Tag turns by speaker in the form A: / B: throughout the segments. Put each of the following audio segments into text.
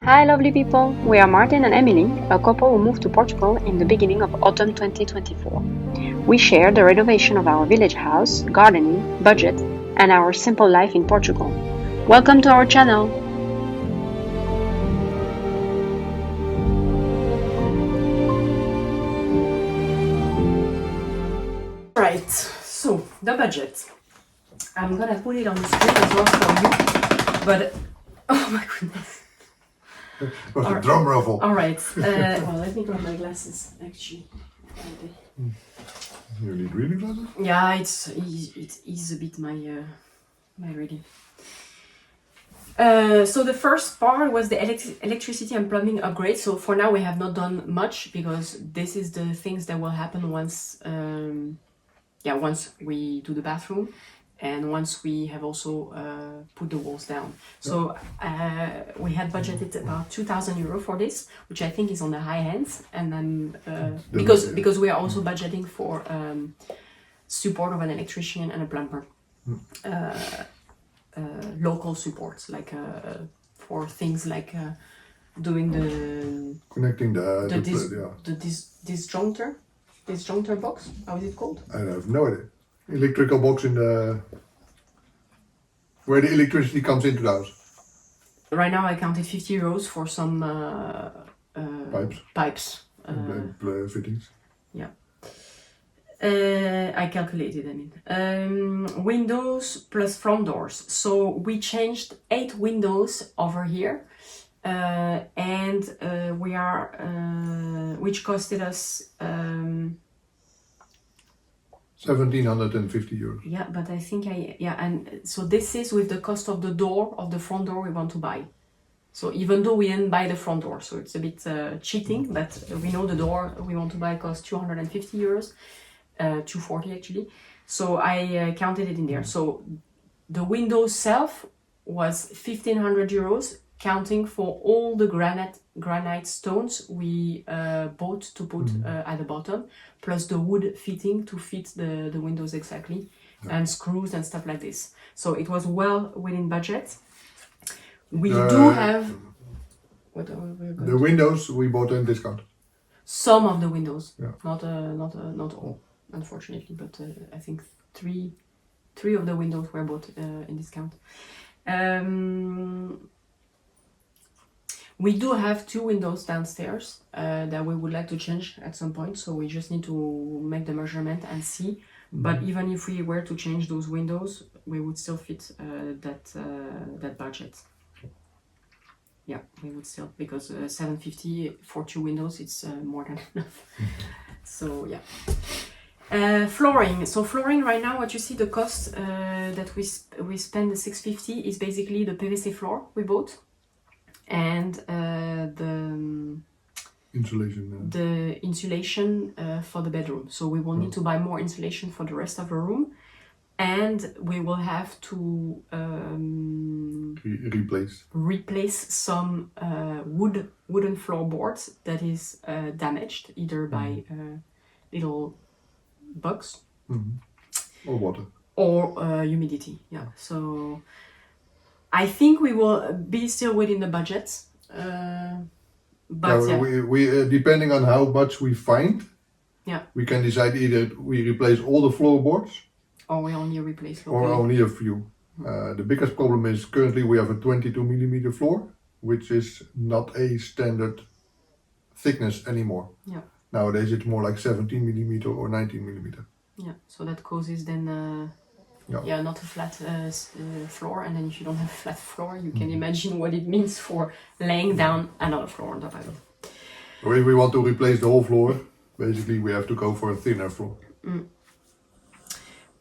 A: Hi lovely people, we are Martin and Emilie, a couple who moved to Portugal in the beginning of autumn 2024. We share the renovation of our village house, gardening, budget, and our simple life in Portugal. Welcome to our channel! Right, so the budget. I'm gonna put it on the screen as well for you, but oh my goodness.
B: It was a drum raffle.
A: Alright, well, let me grab my glasses actually.
B: You need reading glasses?
A: Yeah, it is a bit my reading. So the first part was the electricity and plumbing upgrade. So for now we have not done much because this is the things that will happen once once we do the bathroom and once we have also put the walls down. So we had budgeted about 2,000 euro for this, which I think is on the high end, and then because we are also budgeting for support of an electrician and a plumber. Local supports, like for things like doing the
B: Connecting the
A: disjunctor box. How is it called?
B: I have no idea. Electrical box in the where the electricity comes into the house.
A: Right now I counted 50 euros for some pipes.
B: Fittings.
A: Yeah. I calculated, windows plus front doors. So we changed 8 windows over here, and we are, which costed us
B: 1,750 euros.
A: Yeah, but I think and so this is with the cost of the door, of the front door we want to buy. So even though we didn't buy the front door, so it's a bit cheating, but we know the door we want to buy costs 250 euros, 240 actually. So I counted it in there. So the window itself was 1,500 euros, counting for all the granite stones we bought to put at the bottom, plus the wood fitting to fit the windows exactly, and screws and stuff like this. So it was well within budget. We do have
B: the windows we bought in discount.
A: Some of the windows,
B: yeah.
A: Not all, unfortunately, but I think three of the windows were bought in discount. We do have 2 windows downstairs that we would like to change at some point, so we just need to make the measurement and see. But even if we were to change those windows, we would still fit that budget. Yeah, we would still, because 750 for 2 windows, it's more than enough. So yeah. Flooring. So flooring right now, what you see, the cost that we spend, the 650, is basically the PVC floor we bought, and the insulation for the bedroom. So we will need to buy more insulation for the rest of the room, and we will have to replace some wooden floorboards that is damaged, either by little bugs
B: or water
A: or humidity. Yeah, so I think we will be still within the budget, but
B: we depending on how much we find, we can decide either we replace all the floorboards
A: or we only replace
B: or only a few. The biggest problem is currently we have a 22 millimeter floor, which is not a standard thickness anymore.
A: Yeah.
B: Nowadays it's more like 17 millimeter or 19 millimeter.
A: Yeah, so that causes then not a flat floor, and then if you don't have a flat floor, you can imagine what it means for laying down another floor on top of it.
B: So if we want to replace the whole floor, basically we have to go for a thinner floor.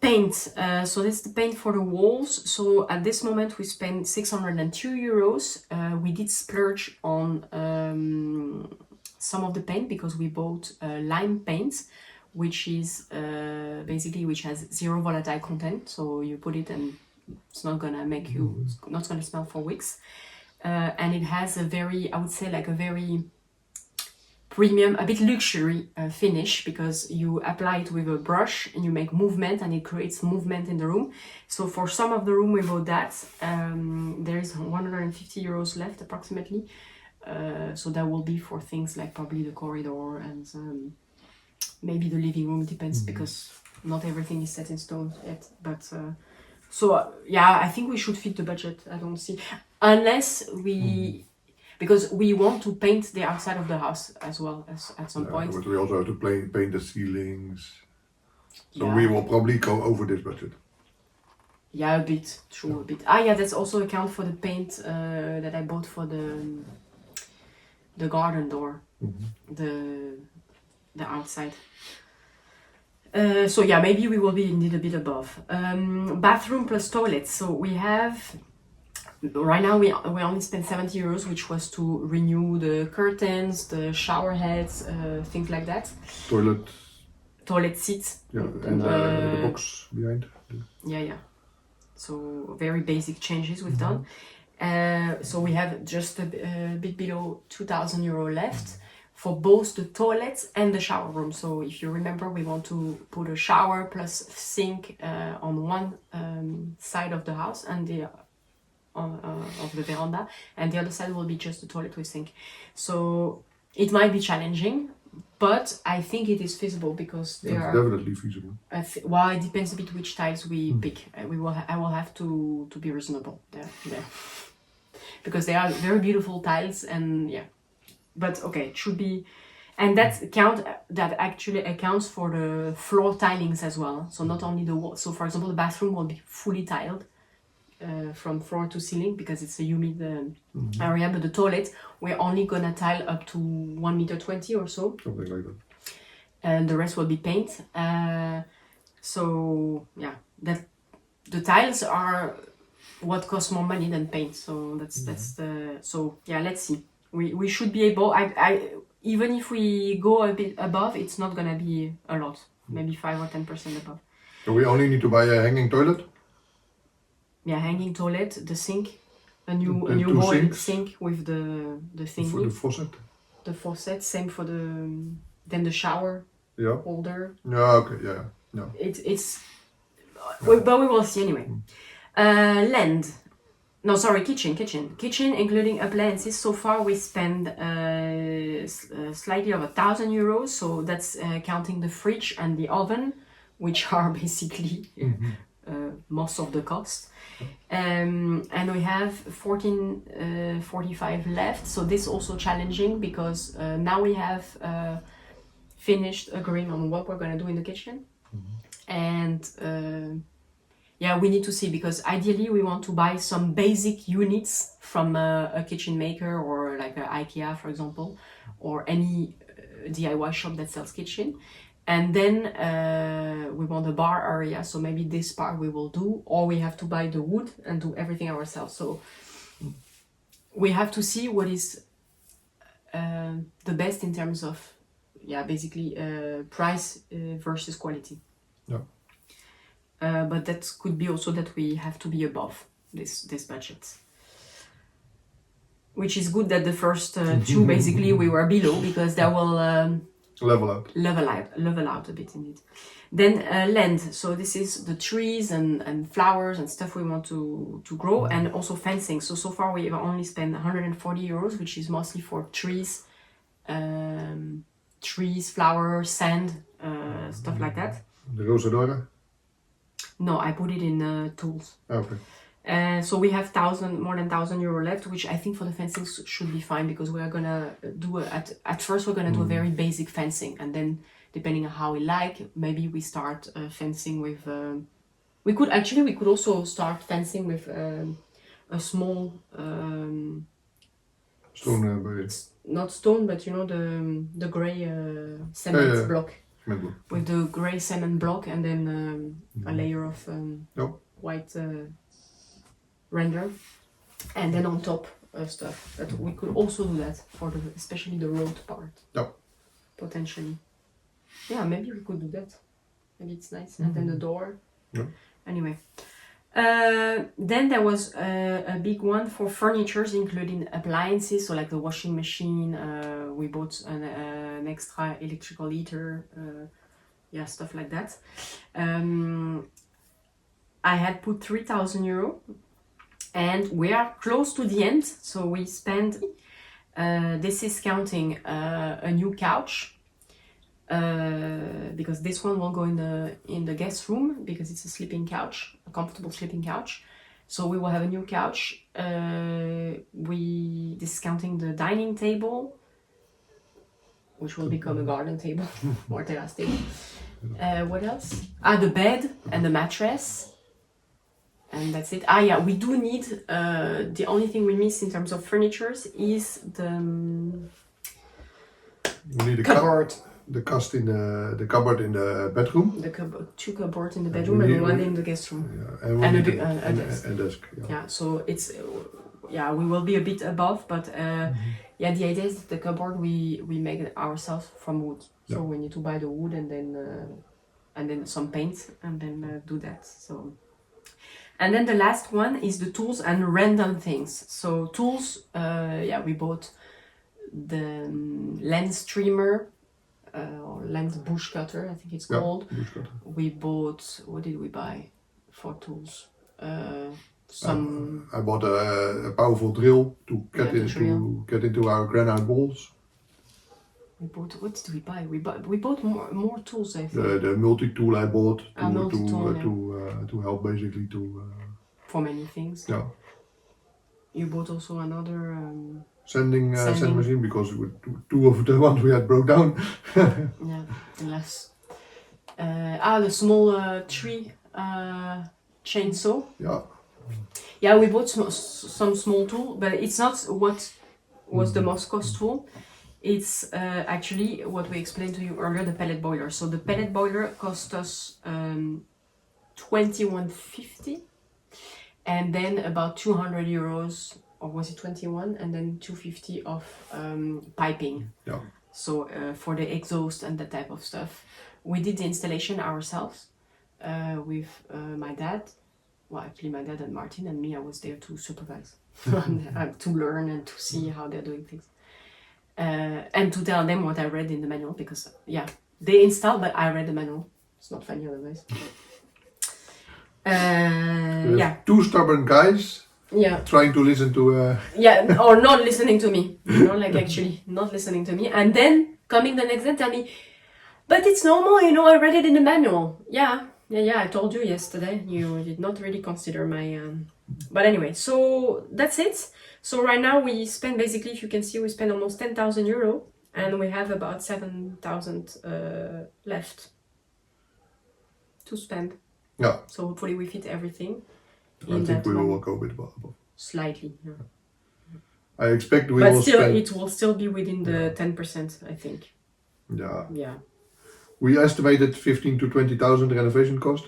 A: Paint. So this is the paint for the walls. So at this moment we spend 602 euros. We did splurge on some of the paint because we bought lime paint, which is which has 0 volatile content. So you put it and it's not gonna make you, not gonna smell for weeks. And it has a very, I would say, like a very premium, a bit luxury finish, because you apply it with a brush and you make movement and it creates movement in the room. So for some of the room we bought that. There is 150 euros left approximately. So that will be for things like probably the corridor and maybe the living room, depends, because not everything is set in stone yet. But yeah, I think we should fit the budget. I don't see, unless we, because we want to paint the outside of the house as well as at some point.
B: But we also have to paint the ceilings. So
A: Yeah.
B: we will probably go over this budget.
A: Yeah, a bit, true, a bit. Ah, yeah, that's also account for the paint that I bought for the garden door, the outside. So yeah, maybe we will be indeed a bit above. Bathroom plus toilet. So we have, right now we only spent 70 euros, which was to renew the curtains, the shower heads, things like that. Toilet seats.
B: Yeah, and the box behind.
A: Yeah. So very basic changes we've done. So we have just a bit below 2,000 euro left for both the toilets and the shower room. So if you remember, we want to put a shower plus sink on one side of the house and the of the veranda, and the other side will be just the toilet with sink. So it might be challenging, but I think it is feasible because they are
B: definitely feasible.
A: Well, it depends a bit which tiles we pick. I will have to be reasonable there, because they are very beautiful tiles, and yeah. But okay, it should be, and that actually accounts for the floor tilings as well. So not only the wall. So for example, the bathroom will be fully tiled from floor to ceiling because it's a humid area. But the toilet, we're only gonna tile up to 1.20 m or so.
B: Something like that.
A: And the rest will be paint. So yeah, that the tiles are what costs more money than paint. So that's the, so yeah, let's see. We should be able, I even if we go a bit above, it's not gonna be a lot, maybe 5 or 10% above.
B: So we only need to buy a hanging toilet?
A: Yeah, hanging toilet, the sink, a new
B: two
A: wall
B: sinks?
A: sink with the thingy.
B: For the faucet?
A: The faucet, same for then the shower holder.
B: Yeah, okay, yeah.
A: It's but we will see anyway. Land. No, sorry, kitchen, including appliances. So far we spend slightly over 1,000 euros. So that's counting the fridge and the oven, which are basically most of the cost. And we have 1445 left. So this is also challenging because now we have finished agreeing on what we're going to do in the kitchen. And yeah, we need to see, because ideally we want to buy some basic units from a kitchen maker or like a IKEA, for example, or any DIY shop that sells kitchen. And then we want a bar area, so maybe this part we will do, or we have to buy the wood and do everything ourselves. So we have to see what is the best in terms of, basically price versus quality.
B: Yeah.
A: But that could be also that we have to be above this budget. Which is good that the first two basically we were below, because that will level out a bit indeed. Then land. So this is the trees and flowers and stuff we want to grow, and also fencing. So far we have only spent 140 euros, which is mostly for trees, flowers, sand, stuff like that.
B: The rosadora?
A: No, I put it in tools.
B: Okay.
A: So we have more than 1,000 euro left, which I think for the fencing should be fine, because we are gonna do at first we're gonna do a very basic fencing, and then depending on how we like, maybe we start fencing with. We could also start fencing with a small
B: stone barrier.
A: Not stone, but you know the gray cement block. With the grey cement block, and then a layer of white render, and then on top stuff. But we could also do that for especially the road part. Potentially. Yeah, maybe we could do that. Maybe it's nice. And then the door. Anyway. Then there was a big one for furnitures, including appliances, so like the washing machine. We bought an extra electrical heater, stuff like that. I had put 3,000 euro, and we are close to the end. So we spent This is counting a new couch, because this one will go in the guest room because it's a sleeping couch, a comfortable sleeping couch. So we will have a new couch. This is counting the dining table, which will become a garden table or terrace table. What else? The bed and the mattress. And that's it. Yeah, we do need, the only thing we miss in terms of furniture is the
B: We need
A: cupboard.
B: The cupboard in the bedroom.
A: The cupboard, 2 cupboards in the bedroom and 1 in the guest room.
B: Yeah,
A: And a
B: desk.
A: desk.
B: Yeah.
A: Yeah, so it's, we will be a bit above, but yeah, the idea is the cupboard we make it ourselves from wood. So we need to buy the wood and then some paint and then do that. So, and then the last one is the tools and random things. So tools, we bought the lens trimmer, or lens bush cutter, I think it's called.
B: Bush cutter.
A: We bought, what did we buy for tools?
B: I bought a powerful drill to get into our granite walls.
A: We bought, what did we buy? We bought more tools, I think.
B: The multi-tool I bought to help basically
A: for many things.
B: Yeah.
A: You bought also another
B: sanding machine because two of the ones we had broke down.
A: Yeah, less. The small tree chainsaw.
B: Yeah.
A: Yeah, we bought some small tool, but it's not what was the most costful. It's actually what we explained to you earlier, the pellet boiler. So the pellet boiler cost us 21.50, and then about 200 euros, or was it 21, and then 250 of piping.
B: Yeah.
A: So for the exhaust and that type of stuff, we did the installation ourselves with my dad. Well, actually, my dad and Martin and me. I was there to supervise, to learn and to see how they're doing things. And to tell them what I read in the manual, because they installed, but I read the manual. It's not funny otherwise.
B: Two stubborn guys.
A: Yeah.
B: Trying to listen to.
A: Or not listening to me. Actually not listening to me, and then coming the next day and tell me, but it's normal, I read it in the manual. Yeah. I told you yesterday. You did not really consider my. But anyway, so that's it. So right now we spend, basically, if you can see, we spend almost 10,000 euro, and we have about 7,000 left to spend.
B: Yeah.
A: So hopefully we fit everything.
B: I think we will go a bit above.
A: Slightly. Yeah.
B: I expect we
A: but
B: will
A: still,
B: spend.
A: it will still be within the 10%, I think.
B: Yeah.
A: Yeah.
B: We estimated 15 to 20,000 renovation cost.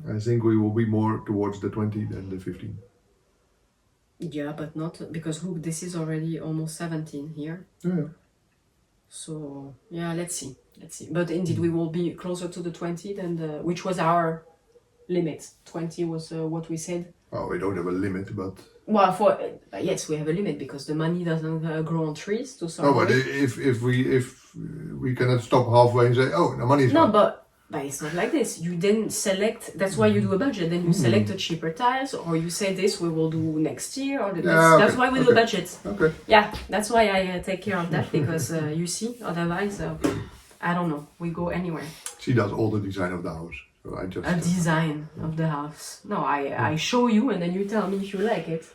B: I think we will be more towards the 20 than the 15.
A: Yeah, but not because look, this is already almost 17 here.
B: Yeah.
A: So let's see. But indeed, we will be closer to the 20 than which was our limit. 20 was what we said.
B: Oh, we don't have a limit, but.
A: Well, yes, we have a limit because the money doesn't grow on trees to start.
B: No, but if we cannot stop halfway and say, oh, the money is
A: no,
B: gone.
A: but it's not like this. You then select. That's why you do a budget. Then you select the cheaper tiles, or you say this we will do next year, or that's why we do a budget.
B: Okay.
A: Yeah, that's why I take care of that, because you see, otherwise, I don't know. We go anywhere.
B: She does all the design of the house. So I just.
A: A design of the house. No, I show you, and then you tell me if you like it.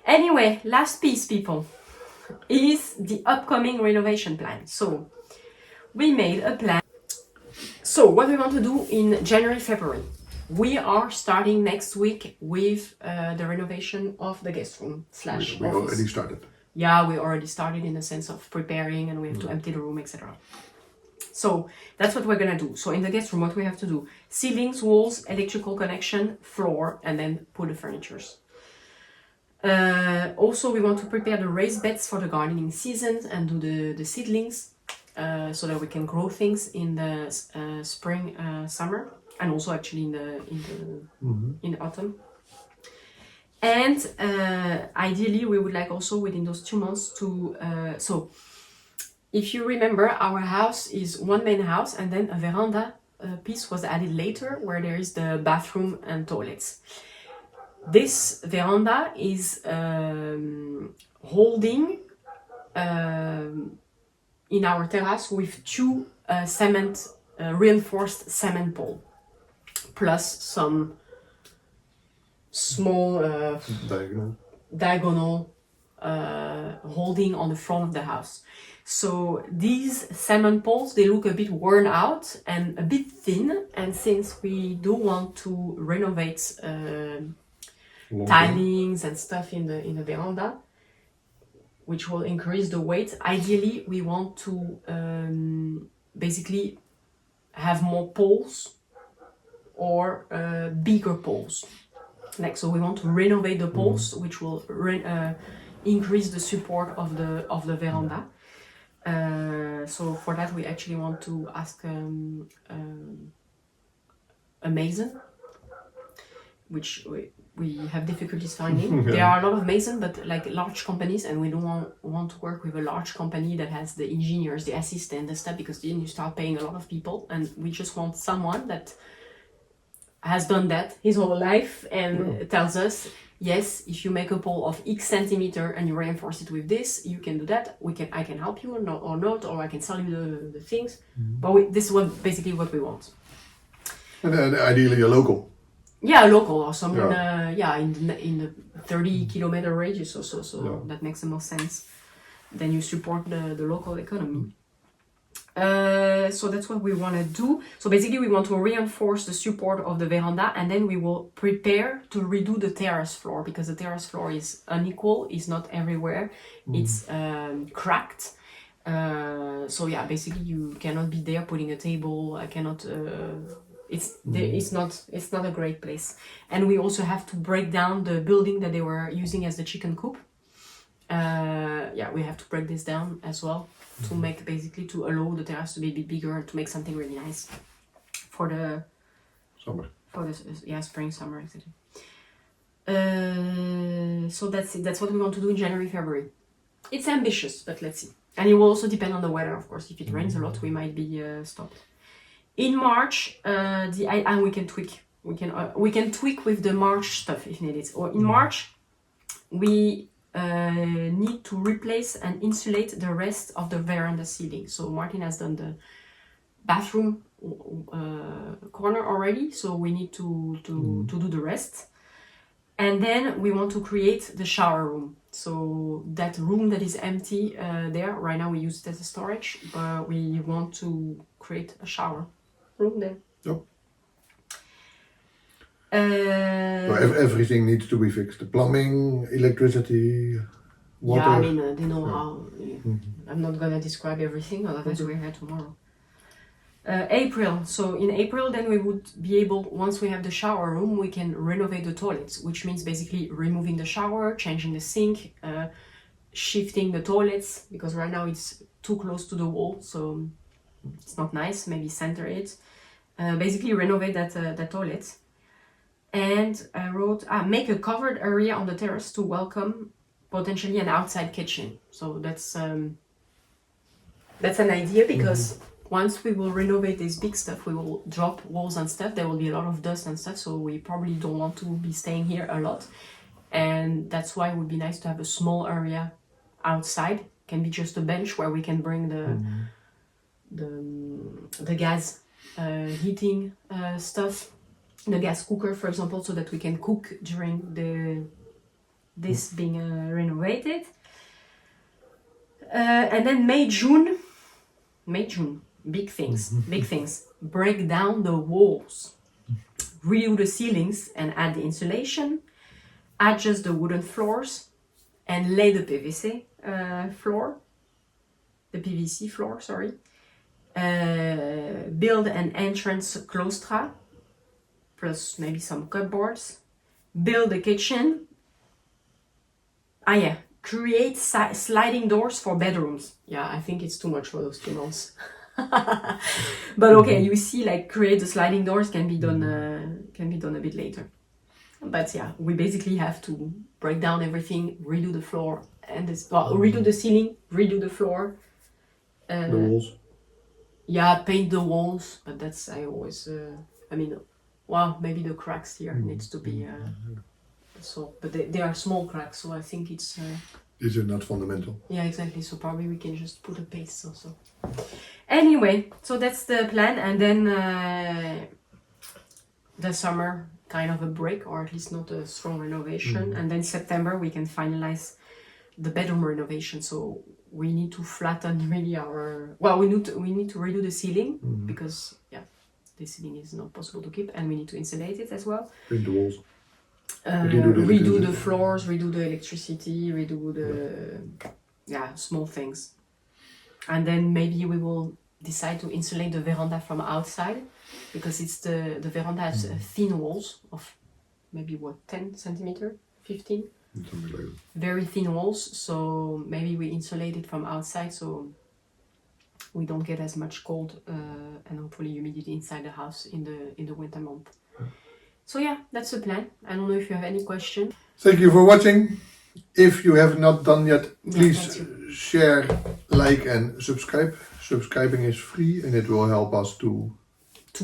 A: Anyway, last piece, people, is the upcoming renovation plan. So, we made a plan. So, what we want to do in January, February. We are starting next week with the renovation of the guest room /
B: We
A: office.
B: already started.
A: Yeah, we already started in the sense of preparing, and we have to empty the room, etc. So that's what we're gonna do. So in the guest room, what we have to do: ceilings, walls, electrical connection, floor, and then put the furnitures. Also, we want to prepare the raised beds for the gardening season and do the seedlings so that we can grow things in the spring, summer, and also actually in the autumn. And ideally, we would like also within those 2 months to, so if you remember, our house is one main house and then a veranda piece was added later where there is the bathroom and toilets. This veranda is holding in our terrace with 2 reinforced cement pole plus some small diagonal holding on the front of the house. So these cement poles, they look a bit worn out and a bit thin, and since we do want to renovate tilings and stuff in the veranda, which will increase the weight, ideally we want to basically have more poles or bigger poles. Like, so we want to renovate the poles, which will increase the support of the veranda. So for that we actually want to ask a mason, which we have difficulties finding. There are a lot of masons, but like large companies, and we don't want to work with a large company that has the engineers, the assistant, the stuff, because then you start paying a lot of people, and we just want someone that has done that his whole life and tells us, yes, if you make a pole of X centimeter and you reinforce it with this, you can do that. I can help you or not, or I can sell you the things. But this is basically what we want.
B: And ideally a local.
A: Yeah, a local or someone, in the 30-kilometer radius or so. That makes the most sense. Then you support the local economy. So that's what we want to do. So basically we want to reinforce the support of the veranda, and then we will prepare to redo the terrace floor, because the terrace floor is unequal, it's not everywhere, it's cracked. So yeah, basically you cannot be there putting a table. I cannot. It's not a great place. And we also have to break down the building that they were using as the chicken coop. We have to break this down as well to make, basically, to allow the terrace to be a bit bigger, to make something really nice for the
B: summer.
A: For the spring, summer, etc. So that's it. That's what we want to do in January, February. It's ambitious, but let's see. And it will also depend on the weather, of course. If it rains a lot, we might be stopped. In March, and we can tweak. We can tweak with the March stuff if needed. Or in March, we need to replace and insulate the rest of the veranda ceiling. So Martin has done the bathroom corner already, so we need to do the rest. And then we want to create the shower room. So that room that is empty there, right now we use it as a storage, but we want to create a shower room there.
B: Yep. Everything needs to be fixed. The plumbing, electricity, water.
A: Yeah, I mean, they know how. I'm not gonna describe everything, otherwise we're here tomorrow. April. So in April, then we would be able, once we have the shower room, we can renovate the toilets, which means basically removing the shower, changing the sink, shifting the toilets, because right now it's too close to the wall, so it's not nice. Maybe center it. Basically renovate that toilet. And I wrote, make a covered area on the terrace to welcome potentially an outside kitchen. So that's an idea, because once we will renovate this big stuff, we will drop walls and stuff. There will be a lot of dust and stuff, so we probably don't want to be staying here a lot. And that's why it would be nice to have a small area outside. Can be just a bench where we can bring the gas heating stuff, the gas cooker, for example, so that we can cook during this being renovated. And then May, June, big things. Break down the walls, redo the ceilings and add the insulation, adjust the wooden floors, and lay the PVC floor. Build an entrance claustra, plus maybe some cupboards. Build a kitchen. Create sliding doors for bedrooms. Yeah, I think it's too much for those 2 months. But okay, you see, like, create the sliding doors can be done a bit later. But yeah, we basically have to break down everything, redo the floor, and redo the ceiling, redo the floor.
B: The walls.
A: Yeah, paint the walls, but that's I always. I mean, well, maybe the cracks here needs to be. So, but they are small cracks, so I think it's.
B: These are not fundamental.
A: Yeah, exactly. So probably we can just put a paste also. Anyway, so that's the plan, and then the summer kind of a break, or at least not a strong renovation, and then September we can finalize the bedroom renovation. So we need to flatten really our. Well, we need to redo the ceiling because the ceiling is not possible to keep, and we need to insulate it as well.
B: Paint the walls.
A: Redo the floors, redo the electricity, redo the small things, and then maybe we will decide to insulate the veranda from outside because it's the veranda has thin walls of maybe 10 centimeter, 15,
B: Something like that.
A: very thin walls. So maybe we insulate it from outside so we don't get as much cold and hopefully humidity inside the house in the winter month. So yeah, that's the plan. I don't know if you have any question.
B: Thank you for watching. If you have not done yet, please share, like and subscribe. Subscribing is free and it will help us to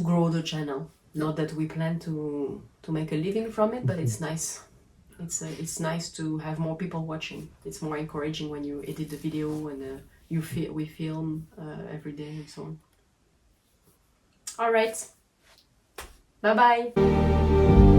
A: grow the channel. Not that we plan to make a living from it, but it's nice. It's nice to have more people watching. It's more encouraging when you edit the video and we film every day and so on. All right. Bye bye.